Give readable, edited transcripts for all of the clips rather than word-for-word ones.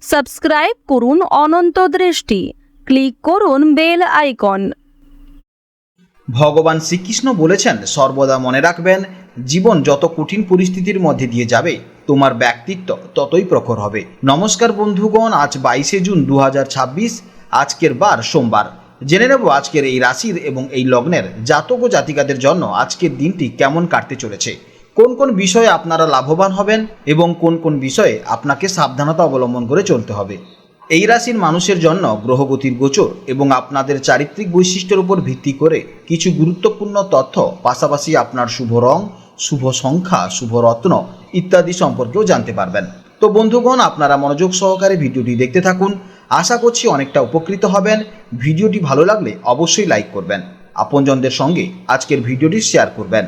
Subscribe করুন অনন্ত দৃষ্টি, click করুন বেল আইকন। ভগবান শ্রীকৃষ্ণ বলেছেন, সর্বদা মনে রাখবেন, জীবন যত কঠিন পরিস্থিতির মধ্যে দিয়ে যাবে তোমার ব্যক্তিত্ব ততই প্রখর হবে। নমস্কার বন্ধুগণ, আজ 22শে জুন 2026, আজকের বার সোমবার। জেনে নেব আজকের এই রাশির এবং এই লগ্নের জাতক ও জাতিকাদের জন্য আজকের দিনটি কেমন কাটতে চলেছে, কোন কোন বিষয়ে আপনারা লাভবান হবেন এবং কোন কোন বিষয়ে আপনাকে সাবধানতা অবলম্বন করে চলতে হবে। এই রাশির মানুষের জন্য গ্রহগতির গোচর এবং আপনাদের চারিত্রিক বৈশিষ্ট্যের উপর ভিত্তি করে কিছু গুরুত্বপূর্ণ তথ্য, পাশাপাশি আপনার শুভ রং, শুভ সংখ্যা, শুভ রত্ন ইত্যাদি সম্পর্কেও জানতে পারবেন। তো বন্ধুগণ, আপনারা মনোযোগ সহকারে ভিডিওটি দেখতে থাকুন। আশা করছি অনেকটা উপকৃত হবেন। ভিডিওটি ভালো লাগলে অবশ্যই লাইক করবেন, আপনজনদের সঙ্গে আজকের ভিডিওটি শেয়ার করবেন।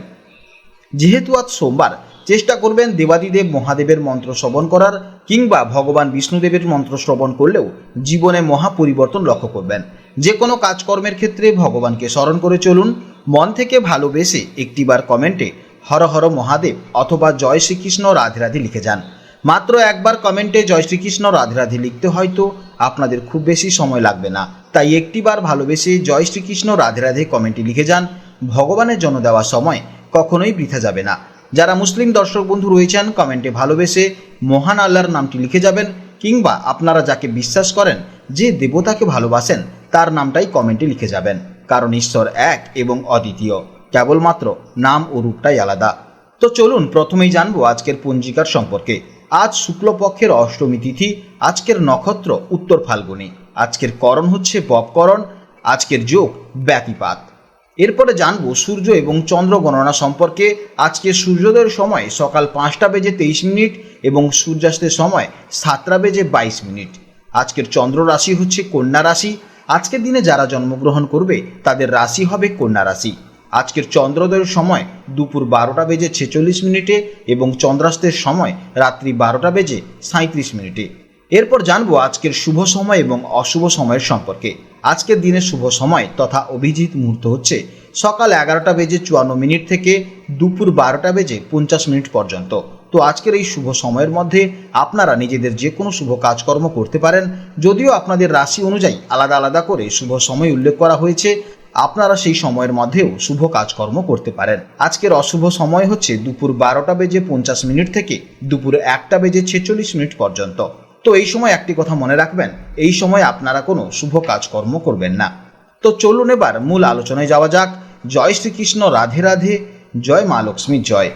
যেহেতু আজ সোমবার, চেষ্টা করবেন দেবাদিদেব মহাদেবের মন্ত্র শ্রবণ করার, কিংবা ভগবান বিষ্ণুদেবের মন্ত্র শ্রবণ করলেও জীবনে মহা পরিবর্তন লক্ষ্য করবেন। যে কোনো কাজকর্মের ক্ষেত্রে ভগবানকে স্মরণ করে চলুন। মন থেকে ভালোবেসে একটিবার কমেন্টে হর হর মহাদেব অথবা জয় শ্রীকৃষ্ণ রাধে রাধে লিখে যান। মাত্র একবার কমেন্টে জয় শ্রীকৃষ্ণ রাধে রাধে লিখতে হয়তো আপনাদের খুব বেশি সময় লাগবে না, তাই একটিবার ভালোবেসে জয় শ্রীকৃষ্ণ রাধে রাধে কমেন্টে লিখে যান। ভগবানের জন্য দেওয়া সময় কখনোই বৃথা যাবে না। যারা মুসলিম দর্শক বন্ধু রয়েছেন, কমেন্টে ভালোবেসে মহান আল্লাহর নামটি লিখে যাবেন, কিংবা আপনারা যাকে বিশ্বাস করেন, যে দেবতাকে ভালোবাসেন, তার নামটাই কমেন্টে লিখে যাবেন। কারণ ঈশ্বর এক এবং অদ্বিতীয়, কেবলমাত্র নাম ও রূপটাই আলাদা। তো চলুন প্রথমেই জানবো আজকের পঞ্জিকার সম্পর্কে। আজ শুক্লপক্ষের অষ্টমী তিথি, আজকের নক্ষত্র উত্তর ফাল্গুনী, আজকের করণ হচ্ছে বপকরণ, আজকের যোগ ব্যতিপাত। এরপরে জানবো সূর্য এবং চন্দ্র গণনা সম্পর্কে। আজকে সূর্যোদয়ের সময় সকাল 5টা বেজে 23 মিনিট এবং সূর্যাস্তের সময় 7টা বেজে 22 মিনিট। আজকের চন্দ্র রাশি হচ্ছে কন্যা রাশি। আজকের দিনে যারা জন্মগ্রহণ করবে তাদের রাশি হবে কন্যা রাশি। আজকের চন্দ্রোদয়ের সময় দুপুর 12টা বেজে 46 মিনিটে এবং চন্দ্রাস্তের সময় রাত্রি 12টা বেজে 37 মিনিটে। এরপর জানবো আজকের শুভ সময় এবং অশুভ সময়ের সম্পর্কে। আজকের দিনের শুভ সময় তথা অভিজিৎ মুহূর্ত হচ্ছে সকাল 11টা বেজে 54 মিনিট থেকে দুপুর 12টা বেজে 50 মিনিট পর্যন্ত। তো আজকের এই শুভ সময়ের মধ্যে আপনারা নিজেদের যে কোনো শুভ কাজকর্ম করতে পারেন। যদিও আপনাদের রাশি অনুযায়ী আলাদা আলাদা করে শুভ সময় উল্লেখ করা হয়েছে, আপনারা সেই সময়ের মধ্যেও শুভ কাজকর্ম করতে পারেন। আজকের অশুভ সময় হচ্ছে দুপুর 12টা বেজে 50 মিনিট থেকে দুপুর 1টা বেজে 46 মিনিট পর্যন্ত। তো এই সময় একটি কথা মনে রাখবেন, এই সময় আপনারা কোনো শুভ কাজকর্ম করবেন না। তো চলুন এবার মূল আলোচনায় যাওয়া যাক। জয় শ্রীকৃষ্ণ রাধে রাধে, জয় মা লক্ষ্মী জয়।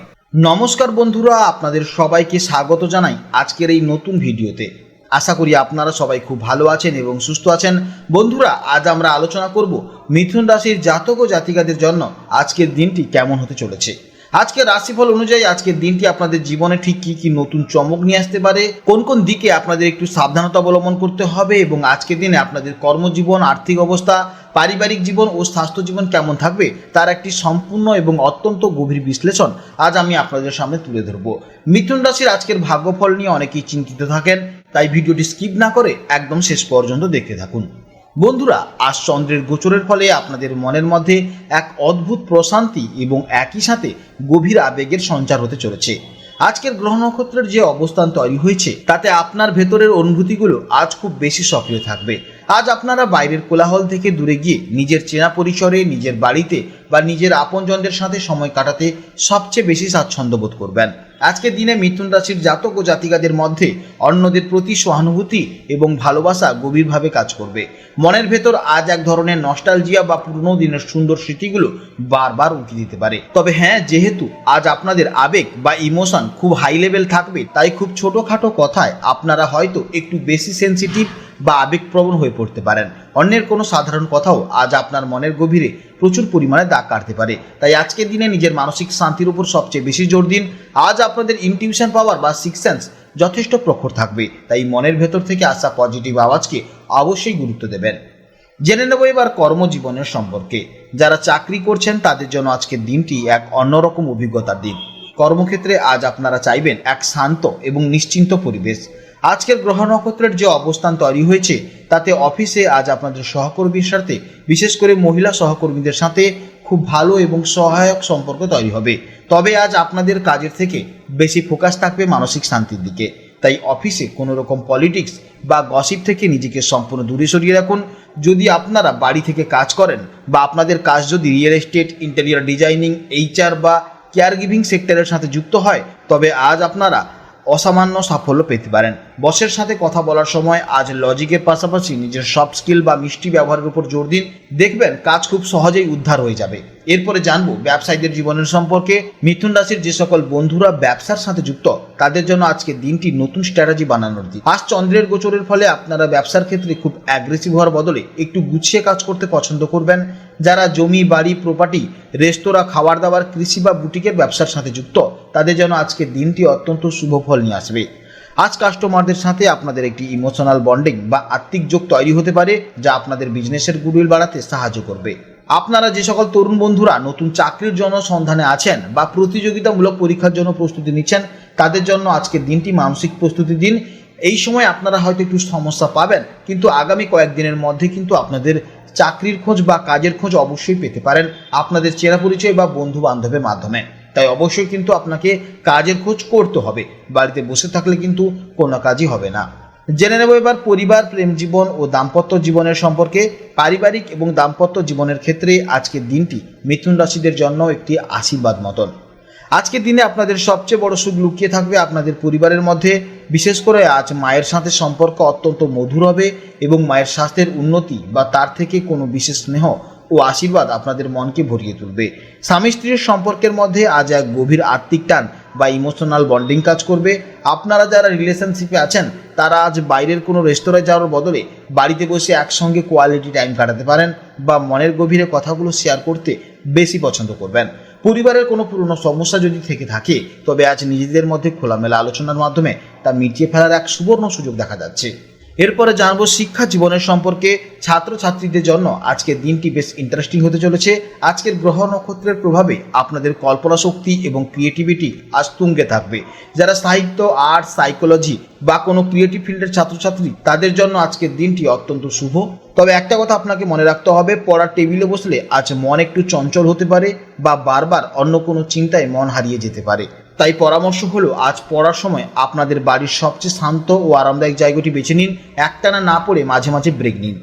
নমস্কার বন্ধুরা, আপনাদের সবাইকে স্বাগত জানাই আজকের এই নতুন ভিডিওতে। আশা করি আপনারা সবাই খুব ভালো আছেন এবং সুস্থ আছেন। বন্ধুরা, আজ আমরা আলোচনা করব মিথুন রাশির জাতক ও জাতিকাদের জন্য আজকের দিনটি কেমন হতে চলেছে। আজকের রাশিফল অনুযায়ী আজকের দিনটি আপনাদের জীবনে ঠিক কি কি নতুন চমক নিয়ে আসতে পারে, কোন কোন দিকে আপনাদের একটু সাবধানতা অবলম্বন করতে হবে এবং আজকের দিনে আপনাদের কর্মজীবন, আর্থিক অবস্থা, পারিবারিক জীবন ও স্বাস্থ্য জীবন কেমন থাকবে তার একটি সম্পূর্ণ এবং অত্যন্ত গভীর বিশ্লেষণ আজ আমি আপনাদের সামনে তুলে ধরব। মিথুন রাশির আজকের ভাগ্যফল নিয়ে অনেকেই চিন্তিত থাকেন, তাই ভিডিওটি স্কিপ না করে একদম শেষ পর্যন্ত দেখতে থাকুন। বন্ধুরা, আজ চন্দ্রের গোচরের ফলে আপনাদের মনের মধ্যে এক অদ্ভুত প্রশান্তি এবং একই সাথে গভীর আবেগের সঞ্চার হতে চলেছে। আজকের গ্রহ নক্ষত্রের যে অবস্থান তৈরি হয়েছে তাতে আপনার ভেতরের অনুভূতিগুলো আজ খুব বেশি সক্রিয় থাকবে। আজ আপনারা বাইরের কোলাহল থেকে দূরে গিয়ে নিজের চেনা পরিসরে, নিজের বাড়িতে বা নিজের আপনজনদের সাথে সময় কাটাতে সবচেয়ে বেশি স্বাচ্ছন্দ্য বোধ করবেন। আজকের দিনে মিথুন রাশির জাতক ও জাতিকাদের মধ্যে অন্যদের প্রতি সহানুভূতি এবং ভালোবাসা গভীরভাবে কাজ করবে। মনের ভেতর আজ এক ধরনের নস্টালজিয়া বা পুরনো দিনের সুন্দর স্মৃতিগুলো বারবার উঁকি দিতে পারে। তবে হ্যাঁ, যেহেতু আজ আপনাদের আবেগ বা ইমোশন খুব হাই লেভেল থাকবে, তাই খুব ছোটোখাটো কথায় আপনারা হয়তো একটু বেশি সেন্সিটিভ বা আবেগপ্রবণ হয়ে পড়তে পারেন। অন্যের কোনো সাধারণ কথাও আজ আপনার মনের গভীরে প্রচুর পরিমাণে দাগ কাটতে পারে। তাই আজকের দিনে নিজের মানসিক শান্তির উপর সবচেয়ে বেশি জোর দিন। আজ আপনাদের ইনটিউশন পাওয়ার বা সিক্স সেন্স যথেষ্ট প্রখর থাকবে, তাই মনের ভেতর থেকে আসা পজিটিভ আওয়াজকে অবশ্যই গুরুত্ব দেবেন। জেনে নেব এবার কর্মজীবনের সম্পর্কে। যারা চাকরি করছেন তাদের জন্য আজকের দিনটি এক অন্যরকম অভিজ্ঞতার দিন। কর্মক্ষেত্রে আজ আপনারা চাইবেন এক শান্ত এবং নিশ্চিন্ত পরিবেশ। আজকের গ্রহ নক্ষত্রের যে অবস্থান তৈরি হয়েছে তাতে অফিসে আজ আপনাদের সহকর্মীর সাথে, বিশেষ করে মহিলা সহকর্মীদের সাথে খুব ভালো এবং সহায়ক সম্পর্ক তৈরি হবে। তবে আজ আপনাদের কাজের থেকে বেশি ফোকাস থাকবে মানসিক শান্তির দিকে। তাই অফিসে কোনো রকম পলিটিক্স বা গসিপ থেকে নিজেকে সম্পূর্ণ দূরে সরিয়ে রাখুন। যদি আপনারা বাড়ি থেকে কাজ করেন বা আপনাদের কাজ যদি real estate, interior designing, HR বা কেয়ার গিভিং সেক্টরের সাথে যুক্ত হয়, তবে আজ আপনারা অসামান্য সাফল্য পেতে পারেন। বসের সাথে কথা বলার সময় আজ লজিকের পাশাপাশি নিজের সফট স্কিল বা মিষ্টি ব্যবহারের উপর জোর দিন, দেখবেন কাজ খুব সহজেই উদ্ধার হয়ে যাবে। এরপরে জানবো ব্যবসায়ীদের জীবনের সম্পর্কে। মিথুন রাশির যে সকল বন্ধুরা ব্যবসার সাথে যুক্ত তাদের জন্য আজকে দিনটি নতুন স্ট্র্যাটেজি বানানোর দিন। আজ চন্দ্রের গোচরের ফলে আপনারা ব্যবসার ক্ষেত্রে খুব অ্যাগ্রেসিভ হওয়ার বদলে একটু গুছিয়ে কাজ করতে পছন্দ করবেন। যারা জমি, বাড়ি, প্রপার্টি, রেস্তোরাঁ, খাবার দাবার, কৃষি বা বুটিকের ব্যবসার সাথে যুক্ত তাদের জন্য আজকে দিনটি অত্যন্ত শুভ ফল নিয়ে আসবে। আজ কাস্টমারদের সাথে আপনাদের একটি ইমোশনাল বন্ডিং বা আত্মিক যোগ তৈরি হতে পারে, যা আপনাদের বিজনেসের গুডউইল বাড়াতে সাহায্য করবে। আপনারা যে সকল তরুণ বন্ধুরা নতুন চাকরির জন্য সন্ধানে আছেন বা প্রতিযোগিতামূলক পরীক্ষার জন্য প্রস্তুতি নিচ্ছেন তাদের জন্য আজকের দিনটি মানসিক প্রস্তুতি দিন। এই সময় আপনারা হয়তো একটু সমস্যা পাবেন, কিন্তু আগামী কয়েকদিনের মধ্যে কিন্তু আপনাদের চাকরির খোঁজ বা কাজের খোঁজ অবশ্যই পেতে পারেন আপনাদের চেনা পরিচয় বা বন্ধু বান্ধবের মাধ্যমে। তাই অবশ্যই কিন্তু আপনাকে কাজের খোঁজ করতে হবে। বাড়িতে বসে থাকলে কিন্তু কোনো কাজই হবে না। জেনে নেব এবার পরিবার, প্রেম জীবন ও দাম্পত্য জীবনের সম্পর্কে। পারিবারিক এবং দাম্পত্য জীবনের ক্ষেত্রে আজকের দিনটি মিথুন রাশিদের জন্য একটি আশীর্বাদ মতন। আজকের দিনে আপনাদের সবচেয়ে বড় সুখ লুকিয়ে থাকবে আপনাদের পরিবারের মধ্যে। বিশেষ করে আজ মায়ের সাথে সম্পর্ক অত্যন্ত মধুর হবে এবং মায়ের স্বাস্থ্যের উন্নতি বা তার থেকে কোনো বিশেষ স্নেহ ও আশীর্বাদ আপনাদের মনকে ভরিয়ে তুলবে। স্বামী স্ত্রীর সম্পর্কের মধ্যে আজ এক গভীর আত্মিক টান বা ইমোশনাল বন্ডিং কাজ করবে। আপনারা যারা রিলেশনশিপে আছেন তারা আজ বাইরের কোনো রেস্তোরাঁয় যাওয়ার বদলে বাড়িতে বসে একসঙ্গে কোয়ালিটি টাইম কাটাতে পারেন বা মনের গভীরে কথাগুলো শেয়ার করতে বেশি পছন্দ করবেন। পরিবারের কোনো পুরনো সমস্যা যদি থেকে থাকে তবে আজ নিজেদের মধ্যে খোলামেলা আলোচনার মাধ্যমে তা মিটিয়ে ফেলার এক সুবর্ণ সুযোগ দেখা যাচ্ছে। এরপরে জানবো শিক্ষা জীবনের সম্পর্কে। ছাত্রছাত্রীদের জন্য আজকের দিনটি বেশ ইন্টারেস্টিং হতে চলেছে। আজকের গ্রহ নক্ষত্রের প্রভাবে আপনাদের কল্পনা শক্তি এবং ক্রিয়েটিভিটি আজ তুঙ্গে থাকবে। যারা সাহিত্য, আর্ট, সাইকোলজি বা কোনো ক্রিয়েটিভ ফিল্ডের ছাত্রছাত্রী তাদের জন্য আজকের দিনটি অত্যন্ত শুভ। তবে একটা কথা আপনাকে মনে রাখতে হবে, পড়ার টেবিলে বসলে আজ মন একটু চঞ্চল হতে পারে বা বারবার অন্য কোনো চিন্তায় মন হারিয়ে যেতে পারে। তাই পরামর্শ হলো আজ পড়ার সময় আপনাদের বাড়ির সবচেয়ে শান্ত ও আরামদায়ক জায়গাটি বেছে নিন, একটানা না পড়ে মাঝে মাঝে ব্রেক নিন।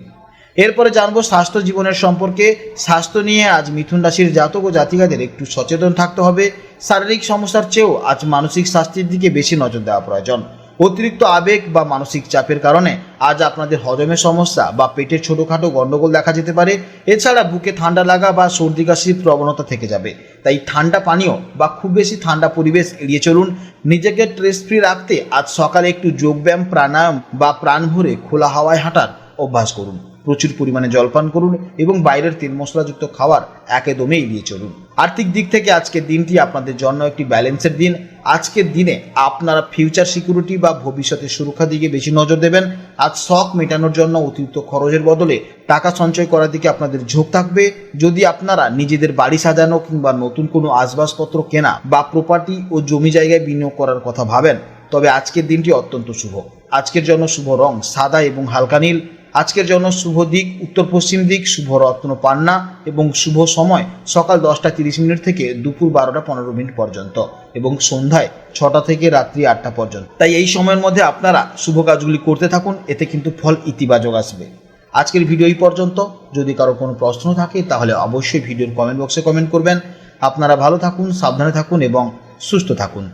এরপরে জানবো স্বাস্থ্য জীবনের সম্পর্কে। স্বাস্থ্য নিয়ে আজ মিথুন রাশির জাতক ও জাতিকাদের একটু সচেতন থাকতে হবে। শারীরিক সমস্যার চেয়েও আজ মানসিক স্বাস্থ্যের দিকে বেশি নজর দেওয়া প্রয়োজন। অতিরিক্ত আবেগ বা মানসিক চাপের কারণে আজ আপনাদের হজমের সমস্যা বা পেটের ছোটোখাটো গণ্ডগোল দেখা যেতে পারে। এছাড়া বুকে ঠান্ডা লাগা বা সর্দি কাশির প্রবণতা থেকে যাবে। তাই ঠান্ডা পানীয় বা খুব বেশি ঠান্ডা পরিবেশ এড়িয়ে চলুন। নিজেকে স্ট্রেস ফ্রি রাখতে আজ সকালে একটু যোগব্যায়াম, প্রাণায়াম বা প্রাণ ভরে খোলা হাওয়ায় হাঁটার অভ্যাস করুন। প্রচুর পরিমাণে জলপান করুন এবং বাইরের তেল মশলাযুক্ত খাবার একদমই এড়িয়ে চলুন। আর্থিক দিক থেকে আজকের দিনটি আপনাদের জন্য একটি ব্যালেন্সের দিন। আজকের দিনে আপনারা ফিউচার সিকিউরিটি বা ভবিষ্যতের সুরক্ষার দিকে বেশি নজর দেবেন। আজ শখ মেটানোর জন্য অতিরিক্ত খরচের বদলে টাকা সঞ্চয় করার দিকে আপনাদের ঝোঁক থাকবে। যদি আপনারা নিজেদের বাড়ি সাজানো কিংবা নতুন কোনো আসবাবপত্র কেনা বা প্রপার্টি ও জমি জায়গায় বিনিয়োগ করার কথা ভাবেন তবে আজকের দিনটি অত্যন্ত শুভ। আজকের জন্য শুভ রং সাদা এবং হালকা নীল। আজকের জন্য শুভ দিক উত্তর পশ্চিম দিক, শুভ রত্ন পান্না এবং শুভ সময় সকাল 10:30 থেকে দুপুর 12:15 পর্যন্ত এবং সন্ধ্যায় 6টা থেকে রাত্রি 8টা পর্যন্ত। তাই এই সময়ের মধ্যে আপনারা শুভ কাজগুলি করতে থাকুন, এতে কিন্তু ফল ইতিবাচক আসবে। আজকের ভিডিও এই পর্যন্ত। যদি কারো কোনো প্রশ্ন থাকে তাহলে অবশ্যই ভিডিওর কমেন্ট বক্সে কমেন্ট করবেন। আপনারা ভালো থাকুন, সাবধানে থাকুন এবং সুস্থ থাকুন।